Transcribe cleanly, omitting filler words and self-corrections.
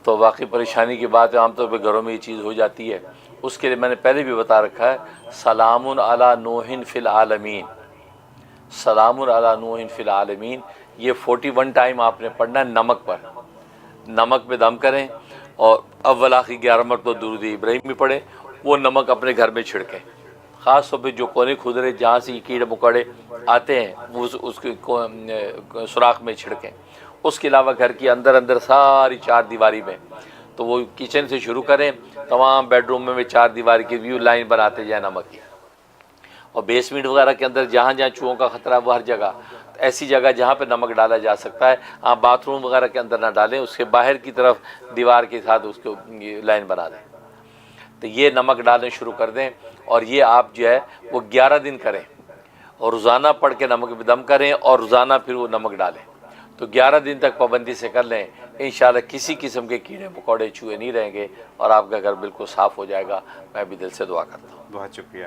تو واقعی پریشانی کی بات ہے، عام طور پہ گھروں میں یہ چیز ہو جاتی ہے۔ اس کے لیے میں نے پہلے بھی بتا رکھا ہے، سلام علی نوح فی العالمین، سلام علی نوح فی العالمین، یہ 41 ٹائم آپ نے پڑھنا ہے نمک پر، نمک پہ دم کریں، اور اول آخری 11 مرتبہ درود ابراہیم بھی پڑھیں، وہ نمک اپنے گھر میں چھڑکیں، خاص طور پہ جو کونے کھدرے جہاں سے یہ کیڑے مکوڑے آتے ہیں وہ اس کے سوراخ میں چھڑکیں۔ اس کے علاوہ گھر کی اندر ساری چار دیواری میں، تو وہ کچن سے شروع کریں، تمام بیڈ روم میں چار دیواری کی ویو لائن بناتے جائیں نمک کی، اور بیسمنٹ وغیرہ کے اندر جہاں جہاں چوہوں کا خطرہ ہے وہ ہر جگہ، ایسی جگہ جہاں پہ نمک ڈالا جا سکتا ہے، آپ باتھ روم وغیرہ کے اندر نہ ڈالیں، اس کے باہر کی طرف دیوار کے ساتھ اس کو لائن بنا دیں، تو یہ نمک ڈالنا شروع کر دیں، اور یہ آپ جو ہے وہ 11 دن کریں، اور روزانہ پڑھ کے نمک پہ دم کریں، اور روزانہ پھر وہ نمک ڈالیں، تو 11 دن تک پابندی سے کر لیں، انشاءاللہ کسی قسم کے کیڑے مکوڑے چوہے نہیں رہیں گے، اور آپ کا گھر بالکل صاف ہو جائے گا۔ میں بھی دل سے دعا کرتا ہوں۔ بہت شکریہ۔